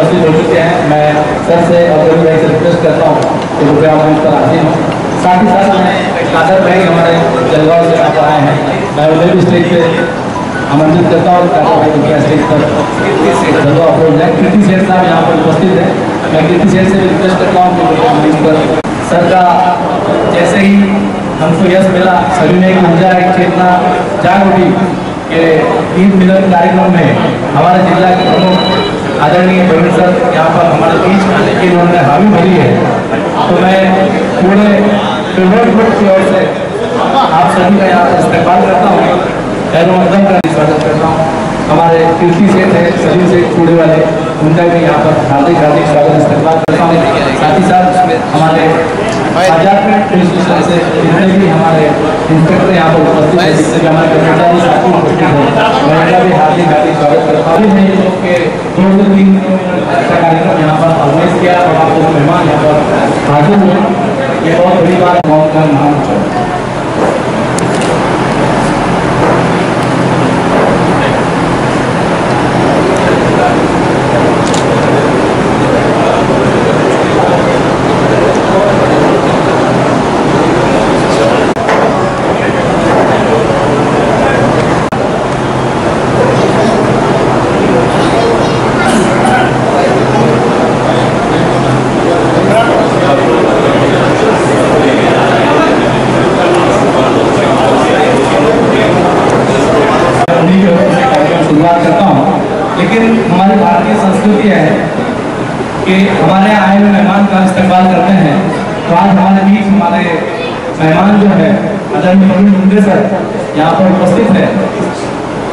उपस्थित हो चुके हैं। मैं सर से और रवि भाई से रिक्वेस्ट करता हूँ कि रुपया मंच पर हाजिर हूँ। साथ ही साथ मैं कादर भाई हमारे जलगांव से यहाँ पर आए हैं, मैं उन्हें भी स्टेज पे आमंत्रित करता हूँ। कादर भाई रुपया स्टेज पर जलगांव अप्रोच है। कीर्ति सेठ साहब यहाँ पर उपस्थित है, मैं कीर्ति सेठ से रिक्वेस्ट करता हूँ कि रुपया मंच पर सर का जैसे ही हमको यश मिला, सभी में एक ऊर्जा एक चेतना जाग उठी कि ईद मिलन कार्यक्रम में हमारे जिला के प्रमुख आदरणीय प्रवीण सर यहाँ पर हमारे बीच आने की उन्होंने हामी भरी है। तो मैं पूरे पेट्रोल ग्रुप की ओर से आप सभी का यहाँ पर इस्तेमाल करता हूँ, खैर-ओ-मक़दम का स्वागत करता हूँ। हमारे कीर्ति सेठ है, सभी से कूड़े वाले, उनका भी यहाँ पर हार्दिक हार्दिक स्वागत इस्तेमाल करता हूँ। साथ ही साथ हमारे आजादपुर पुलिस स्टेशन से जितने भी हमारे इंस्पेक्टर यहाँ पर उपस्थित है, जिससे भी हमारे कर्मचारी साथी उपस्थित है, मैं इनका भी हार्दिक हार्दिक स्वागत करता हूँ। नहीं लोग के 2 से 3 अच्छा कार्यक्रम यहाँ पर ऑर्गेनाइज किया और आपको मेहमान यहाँ पर हाजिर हुए, ये बहुत बड़ी बात गाँव का नाम है। लेकिन हमारी भारतीय संस्कृति है कि हमारे आए हुए मेहमान का इस्तेमाल करते हैं। तो आज हमारे बीच हमारे मेहमान जो है आदरणीय प्रवीण मुंडे सर यहाँ पर उपस्थित है।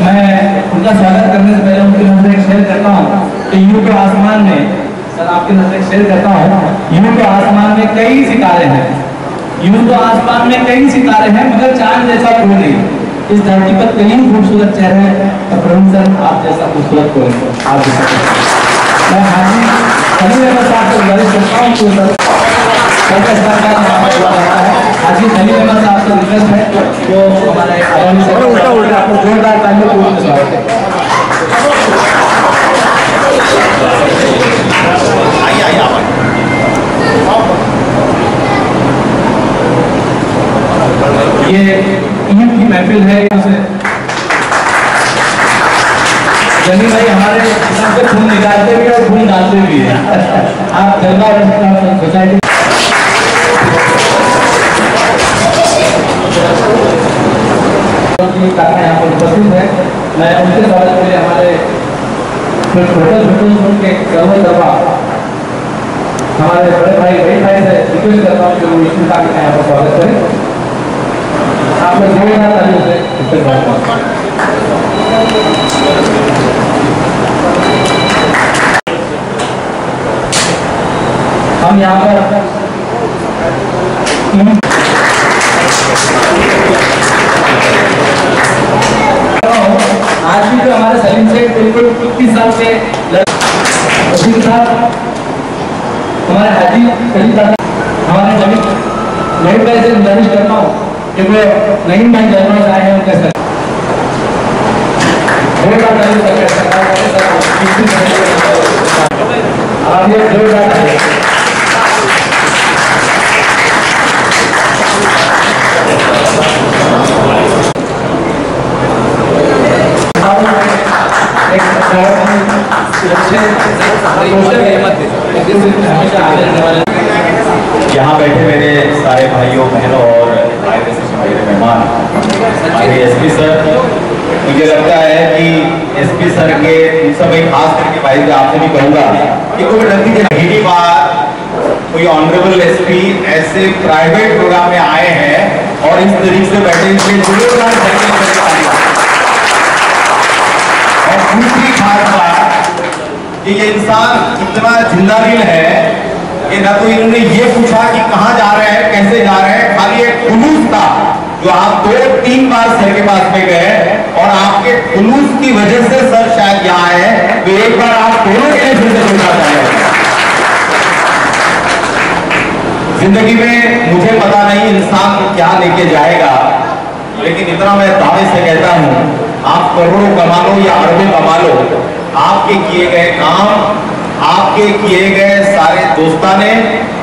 मैं उनका स्वागत करने से पहले उनकी नजर एक शेयर करता हूँ कि यूं के आसमान में, सर आपकी नजर एक शेयर करता हूँ, यूं के आसमान में कई सितारे हैं, यूं तो आसमान में कई सितारे हैं मगर चांद जैसा कोई नहीं। इस धरती पर कई खूबसूरत चेहरे हैं, तो प्रवीण सर आप जैसा खूबसूरत कोई नहीं। आप जैसा मैं हाजी सभी अहमद साहब से गुजारिश करता हूँ कि सर हाजी सलीम अहमद साहब से रिक्वेस्ट है जो हमारे आपको जोरदार तालियों से स्वागत है। ये ईद की महफिल है, जनी भाई हमारे खून निकालते भी और खून डालते भी है। आप जलगांव सोसाइटी यहाँ पर उपस्थित है, मैं उनके स्वागत के लिए हमारे के दरबा हमारे बड़े भाई से रिक्वेस्ट करता हूँ कि वो इसी का यहाँ पर स्वागत करें। आप लोग जोरदार तालियों से इस्तेमाल करें। हम यहाँ पर आज भी जो हमारे सलीम सेठ बिल्कुल 21 साल से हमारे हाजी हमारे नईम भाई से गुजारिश करता हूँ कि वो नईम भाई जलगांव से आए हैं, उनके साथ आप ये जोरदार यहाँ बैठे मेरे सारे भाइयों बहनों और मेहमान, एसपी सर, मुझे लगता है कि एसपी सर के सब एक खास करके भाई आपसे भी कहूँगा कि कोई पहली बार कोई ऑनरेबल एसपी ऐसे प्राइवेट प्रोग्राम में आए हैं और इस तरीके से बैठे इसलिए जोरदार और दूसरी खास बात कि ये इंसान इतना जिंदा दिल है कि ना तो इन्होंने ये पूछा कि कहाँ जा रहे हैं, कैसे जा रहे हैं, खाली एक खुलूस था जो आप 2-3 बार सर के पास में गए और आपके खुलूस की वजह से सर शायद यहाँ आए। तो एक बार आप दोनों के लिए फिर से पूछना चाहिए। जिंदगी में मुझे पता नहीं इंसान क्या लेके जाएगा, लेकिन इतना मैं दावे से कहता हूं, आप करोड़ों कमा लो या अरबों कमा लो, आपके किए गए काम आपके किए गए सारे दोस्ताने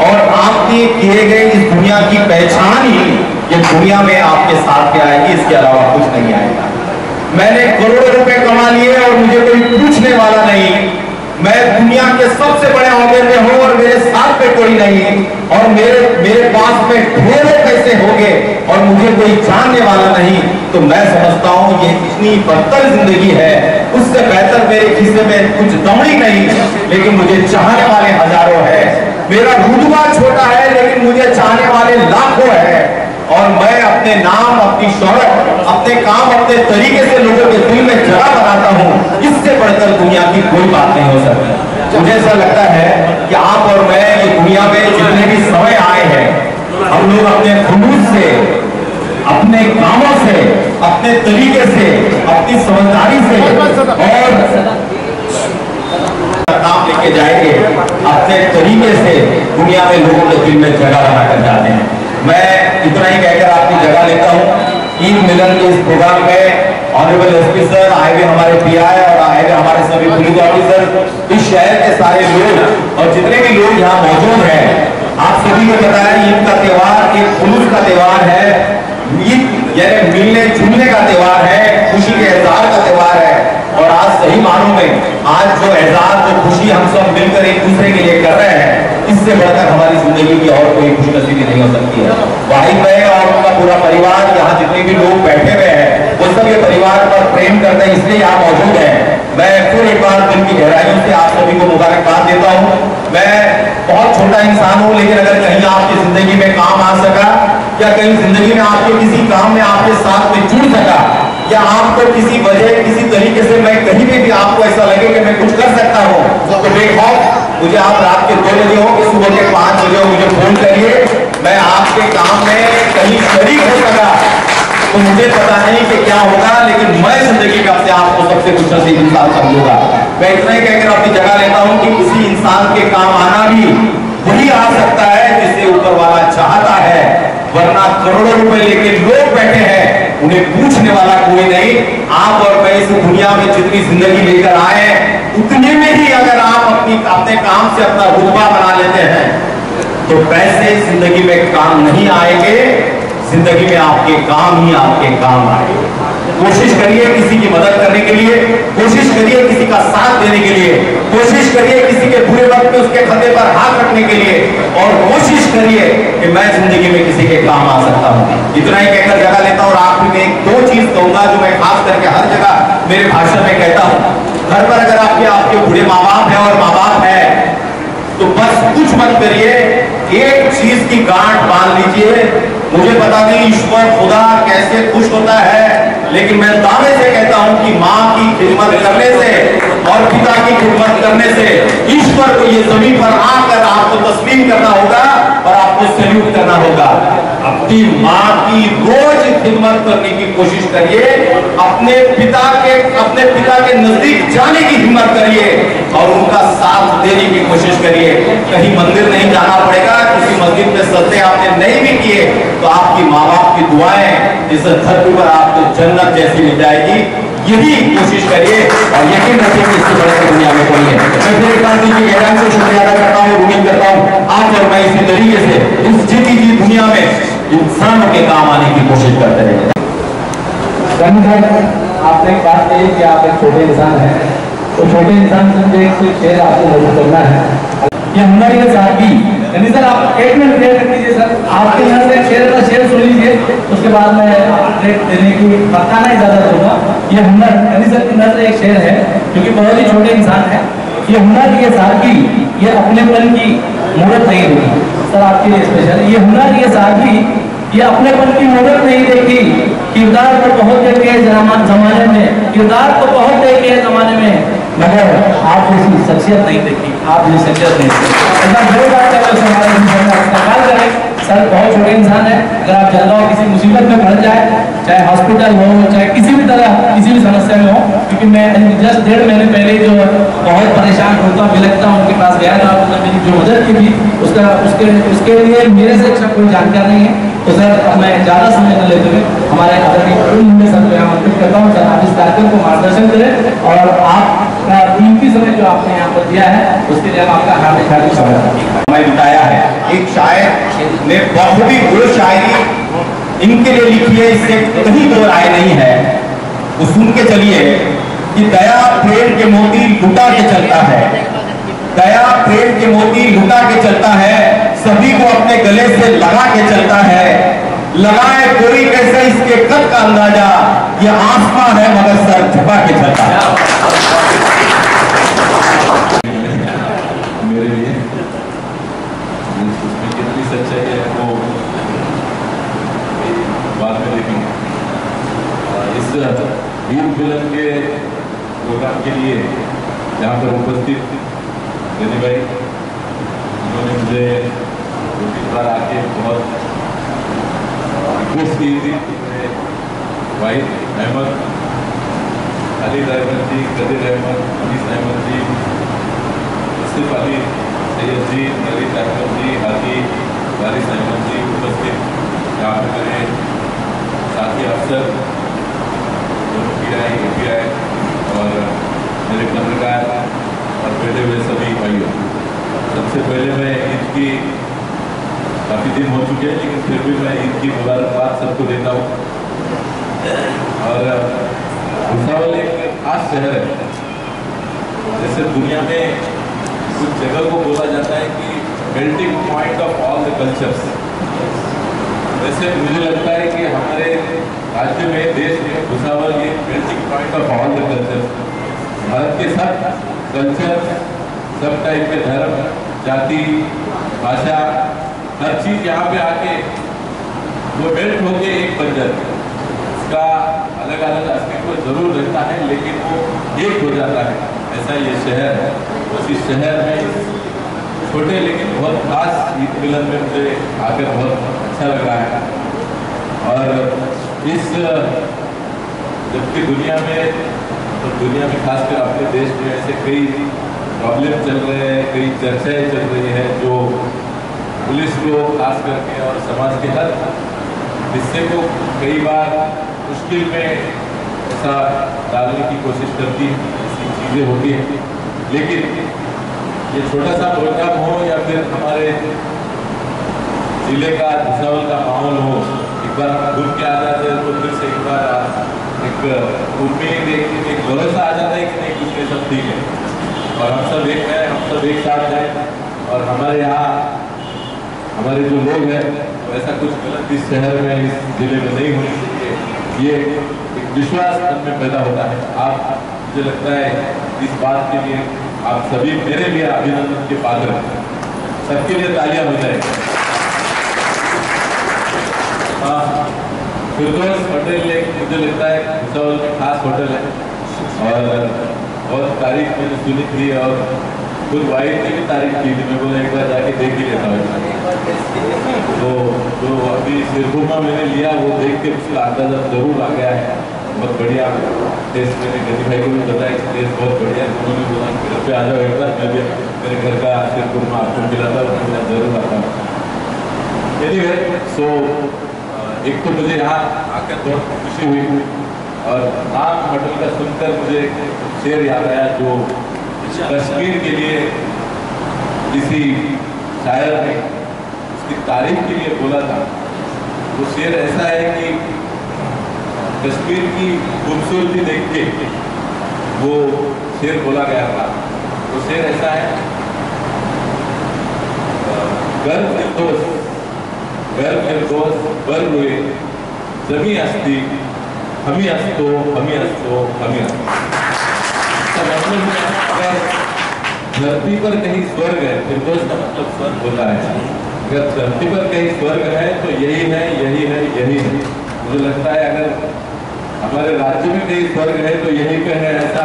और आपके किए गए इस दुनिया की पहचान ही ये दुनिया में आपके साथ क्या आएगी, इसके अलावा कुछ नहीं आएगा। मैंने करोड़ों रुपए कमा लिए और मुझे कोई पूछने वाला नहीं। मैं दुनिया के सबसे बड़े औहदे में हूं और मेरे साथ पे कोई नहीं, और मेरे पास में ढेरों पैसे होंगे और मुझे कोई जानने वाला नहीं। तो मैं समझता हूं ये इतनी बदतर जिंदगी है, उससे बेहतर मेरे खीसे में कुछ दमड़ी नहीं, लेकिन मुझे चाहने वाले हजारों है। मेरा रुतबा छोटा है लेकिन मुझे चाहने वाले लाखों है, और मैं अपने नाम, अपनी शोहरत, अपने काम, अपने तरीके से लोगों के दिल में जगह बनाता हूं। इससे बढ़कर दुनिया की कोई बात नहीं हो सकती। मुझे ऐसा लगता है कि आप और मैं ये दुनिया में जितने भी समय आए हैं, हम लोग अपने खुलूस से, अपने कामों से, अपने तरीके से, अपनी समझदारी से और काम लेके जाएंगे, अपने तरीके से दुनिया में लोगों के दिल में जगह बनाकर जाते हैं। मैं इतना ही कहकर आपकी जगह लेता हूँ। ईद मिलन के इस प्रोग्राम में ऑनरेबल एसपी सर आए हुए, हमारे पीआई और आए हुए हमारे सभी पुलिस ऑफिसर, इस शहर के सारे लोग और जितने भी लोग यहाँ मौजूद हैं, आप सभी को पता है ईद का त्योहार एक खुलूस का त्योहार है। ईद यानी मिलने जुलने का त्योहार है, खुशी के इजहार का त्योहार है। और आज सही मानों में आज जो एहसास, जो खुशी हम सब मिलकर एक दूसरे के लिए कर रहे हैं, इससे बढ़कर हमारी जिंदगी की और कोई खुशनसीबी नहीं हो सकती है। भाई बहन और उनका पूरा परिवार, यहाँ जितने भी लोग बैठे हुए हैं, वो सब ये परिवार पर प्रेम करते हैं, इसलिए यहाँ मौजूद है। मैं फिर एक बार दिल की गहराइयों से आप सभी को मुबारकबाद देता हूँ। मैं बहुत छोटा इंसान हूँ, लेकिन अगर कहीं आपकी जिंदगी में काम आ सका, या कहीं जिंदगी में आपके किसी काम में आपके साथ में जुड़ सका, या आपको किसी वजह, किसी तरीके से मैं कहीं भी आपको ऐसा लगे कि मैं कुछ कर सकता हूँ, तो बेखौफ मुझे आप रात के 2 बजे हो कि सुबह के 5 बजे हो, मुझे फोन करिए। मैं आपके काम में कहीं शरीक हो सका तो मुझे पता नहीं कि क्या होगा, लेकिन मैं जिंदगी का अपने आप को सबसे खुशनसीब इंसान समझूंगा। मैं इतना ही कहकर अपनी जगह लेता हूँ कि किसी इंसान के काम आना भी वही आ सकता है जिसे ऊपर वाला चाहता है, वरना करोड़ों रुपए लेके लोग बैठे हैं, उन्हें पूछने वाला कोई नहीं। आप और मैं इस दुनिया में जितनी जिंदगी लेकर आए उतने में ही अगर आप अपने काम से अपना रुतबा बना लेते हैं, तो पैसे जिंदगी में काम नहीं आएंगे, जिंदगी में आपके काम ही आपके काम आएंगे। कोशिश करिए किसी की मदद करने के लिए, कोशिश करिए किसी का साथ देने के लिए, कोशिश करिए किसी के बुरे वक्त में उसके कंधे पर हाथ रखने के लिए, और कोशिश करिए कि मैं जिंदगी में किसी के काम आ सकता हूँ। इतना ही कहकर जगह लेता हूँ। और आखिर में 2 चीज कहूंगा जो मैं खास करके हर जगह मेरे भाषण में कहता हूँ। घर पर अगर आपके बुढ़े माँ बाप है और माँ बाप है, तो बस कुछ मत करिए, एक चीज की गांठ बांध लीजिए। मुझे पता नहीं ईश्वर खुदा कैसे खुश होता है, लेकिन मैं दावे से कहता हूं कि माँ की खिदमत करने से और पिता की खिदमत करने से ईश्वर को ये जमीन पर आकर आपको तस्लीम करना होगा और आपको सैल्यूट करना होगा। अपनी माँ की रोज खिदमत करने की कोशिश करिए, अपने पिता के नजदीक जाने की हिम्मत करिए और उनका साथ देने की कोशिश करिए। कहीं मंदिर नहीं जाना पड़ेगा, किसी मस्जिद में सजदे आपने नहीं भी किए तो आपकी माँ बाप की दुआएं इस धरती पर आपको जन्नत जैसी मिल जाएगी। यही कोशिश करिए और यकीन रखिए कि इससे बड़े दुनिया में कोई है। मैं फिर एक बार की गहराई से शुक्रिया अदा करता हूँ, उम्मीद करता हूँ आप और मैं इसी तरीके से इस जीती जी दुनिया में इंसानों के काम आने की कोशिश करते रहेंगे। आपने एक बात कही कि आप एक छोटे इंसान हैं, तो छोटे इंसान से मुझे एक शेर आपको मदद करना है। ये हमारी साथी यानी सर आप 1 मिनट क्लियर कर दीजिए सर। आपके यहाँ से शेर सुन लीजिए, उसके बाद में अपडेट देने की बताना इजाजत होगा। ये हुनर यानी सर की नजर एक शेर है, क्योंकि बहुत ही छोटे इंसान है। ये हुनर, ये सादगी, ये अपनेपन की मूर्त नहीं होगी सर आपके लिए स्पेशल। ये हुनर, ये सादगी, ये अपनेपन की मूर्त नहीं देखी, किरदार को बहुत देखे जमाने में, किरदार को बहुत देखे जमाने में, मगर आप जैसी शख्सियत नहीं देखी, आप जैसी शख्सियत नहीं देखी। ऐसा बहुत बात इस्तेमाल करें सर। बहुत छोटे इंसान है, अगर आप जलगांव किसी मुसीबत में पड़ जाए, चाहे हॉस्पिटल हो, चाहे किसी भी तरह किसी भी समस्या में हो, क्योंकि मैं जस्ट 1.5 महीने पहले जो बहुत परेशान होता हूँ, बिलखता हूँ, उनके पास गया था, मेरी जो मदद की थी उसके लिए मेरे से अच्छा कोई जानकार नहीं है। तो सर मैं ज़्यादा समय न लेते हुए हमारे आदरणीय सर को यहाँ आमंत्रित करता हूँ, सर आप इस कार्यक्रम को मार्गदर्शन करें और आपका कीमती कीमती समय जो आपने यहाँ पर दिया है उसके लिए हम आपका हार्दिक हार्दिक स्वागत करते हैं। हमें बताया है एक शायर ने बहुत ही बुरी शायरी इनके लिए लिखी है, इससे कहीं दो राय नहीं है। वो सुन के चलिए कि दया प्रेम के मोती लुटा के चलता है, दया प्रेम के मोती लुटा के चलता है, सभी को अपने गले से लगा के चलता है। लगाए कोई कैसे इसके कद का अंदाजा, ये आसमां है मगर सर झुका के चलता है। मेरे लिए उसमें कितनी सच्चाई है वो बाद में देखेंगे। इस ईद मिलन के प्रोग्राम के लिए यहाँ पर उपस्थित रनी भाई, उन्होंने मुझे 2-3 बार आके बहुत रिक्वेस्ट की थी। भाई अहमद, खालिद अहमद जी, कदीर अहमद, अनीस अहमद जी, मुस्तफ़ा अली, सैयद जी, नवीद अहमद जी, हाजी वारिस अहमद जी उपस्थित। यहाँ पर मेरे साथी अफसर दोनों PI और मेरे पत्रकार और बैठे हुए सभी भाइयों, सबसे पहले मैं ईद की काफ़ी दिन हो चुके हैं लेकिन फिर भी मैं ईद की मुबारकबाद सबको देता हूँ। और भुसावल एक खास शहर है। जैसे दुनिया में कुछ जगह को बोला जाता है कि melting point of all the cultures, वैसे मुझे लगता है कि हमारे राज्य में, देश में भुसावल ये melting point of all the cultures, Bharat के सब कल्चर, सब टाइप के धर्म, जाति, भाषा, हर चीज़ यहाँ पे आके वो मेल्ट होके एक बन जाती है। इसका अलग अलग अस्तित्व जरूर रहता है लेकिन वो एक हो जाता है। ऐसा ये शहर है। उसी शहर में छोटे लेकिन बहुत खास ईद मिलन में मुझे आकर बहुत अच्छा लग रहा है। और इस जबकि दुनिया में खासकर अपने देश में ऐसे कई प्रॉब्लम चल रहे हैं, कई चर्चाएं चल रही हैं जो पुलिस को खास करके और समाज के हर हिस्से को कई बार मुश्किल में ऐसा डालने की कोशिश करती है, ऐसी चीज़ें होती हैं। लेकिन ये छोटा सा प्रोग्राम हो या फिर हमारे जिले का भुसावल का माहौल हो, एक बार हम घूम के आ जाते हैं तो फिर से एक बार एक उम्मीद, एक भरोसा आ जाता है कि नहीं कुछ सब ठीक है और हम सब एक हैं, हम सब एक साथ हैं। और हमारे यहाँ हमारे जो लोग हैं तो ऐसा कुछ गलत इस शहर में, इस जिले में नहीं होनी चाहिए। ये एक विश्वास मन में पैदा होता है। आप, मुझे लगता है इस बात के लिए आप सभी मेरे लिए अभिनंदन के पात्र हैं। सबके लिए तालियां हो जाए। फिरदौस होटल एक मुझे लगता है भुसावल में खास होटल है और बहुत तारीफ मैंने सुनी थी और खुद वाइफ ने भी तारीफ की थी। मैं बोला एक बार जाके देख ही लेता हूँ। तो जो अभी सिरखुरमा मैंने लिया वो देख के उसका अंदाजा जरूर आ गया है। बहुत बढ़िया टेस्ट, मैंने गति भाई को भी बताया कि टेस्ट बहुत बढ़िया है। उन्होंने बोला घर पे आ जाओ एक बार, मैं भी मेरे घर का सिरखुरमा आपको खिलाता हूँ, मैं जरूर आता हूँ। एनीवे, सो एक तो मुझे यहाँ आकर बहुत खुशी हुई और नाम होटल का सुनकर मुझे शेर याद आया जो कश्मीर के लिए किसी शायर ने उसकी तारीफ के लिए बोला था। वो शेर ऐसा है कि कश्मीर की खूबसूरती देख के वो शेर बोला गया था। वो शेर ऐसा है, घर फिरदौस बर हुए जमी हस्ती, हमी हस्तो हमी हस्तो हमी हस्तो। धरती पर कहीं स्वर्ग है, फिरदौस का मतलब स्वर्ग होता है। अगर धरती पर कहीं स्वर्ग है तो यही है, यही है, यही है। मुझे लगता है अगर हमारे राज्य में कहीं स्वर्ग है तो यही पे है। ऐसा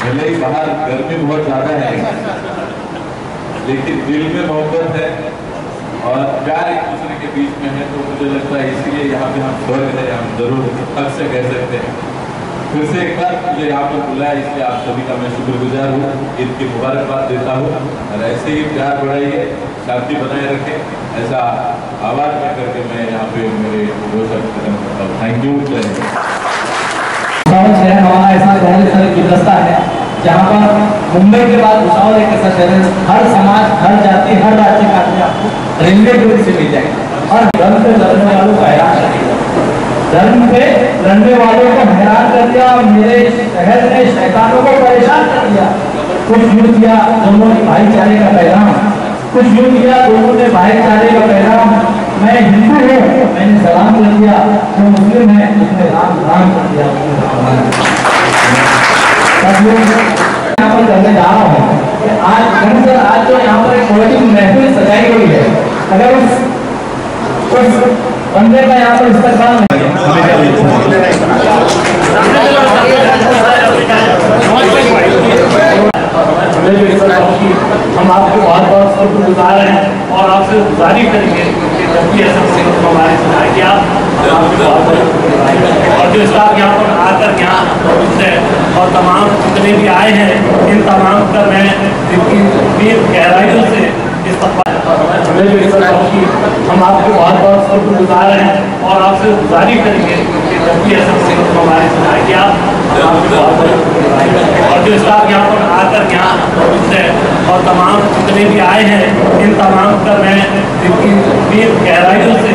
भले ही बाहर गर्मी बहुत ज्यादा है लेकिन दिल में मोहब्बत है और प्यार एक दूसरे के बीच में है। तो मुझे लगता है इसलिए यहाँ पे हम स्वर्ग है, हम जरूर हक से कह सकते हैं। फिर से एक बार मुझे यहाँ पर बुलाया, इसलिए आप सभी का मैं शुक्रगुजार हूँ। इनकी मुबारकबाद देता हूँ और ऐसे ही प्यार बढ़ाइए, शांति बनाए रखें, ऐसा आवाज में करके मैं यहाँ पे मेरे दो शब्द खत्म करता हूँ। Thank you. हमारा ऐसा मुंबई के बाद भुसावल एक ऐसा शहर है, हर समाज, हर जाति, हर राज्य का आदमी आपको रेलवे दूरी से मिल जाएगा। और धर्म पे लड़ने वालों को हैरान कर दिया, धर्म पे लड़ने वालों को हैरान कर दिया, और मेरे शहर में शैतानों को परेशान कर दिया। कुछ यूं किया दोनों ने भाईचारे का पैगाम, कुछ यूं किया दोनों ने भाईचारे का पैगाम। मैं हिंदू हूँ, मैंने सलाम कर दिया, जो मुस्लिम है उसने राम राम कर दिया। सब लोग यहाँ पर करने जा रहा हूँ कि आज जो यहाँ पर एक पोएटिक महफिल सजाई गई है, अगर उस बंदे का यहाँ पर इस्तेमाल हम आपको बहुत बहुत शुक्रगुजार हैं और आपसे गुजारिश करेंगे कि जब भी ऐसा प्रोग्राम हमारे सुनाए कि आप और जो स्टाफ यहाँ पर आकर यहाँ और तमाम जितने भी आए हैं, इन तमाम का मैं गहराइयों से हम आपको बहुत बहुत शुक्रगुजार हैं और आपसे गुजारिश करेंगे कि जब भी ऐसा प्रोग्राम हमारे सुनाए कि आप और जो स्टाफ यहाँ पर आकर यहाँ और तमाम जितने भी आए हैं, इन तमाम का मैं गहराइयों से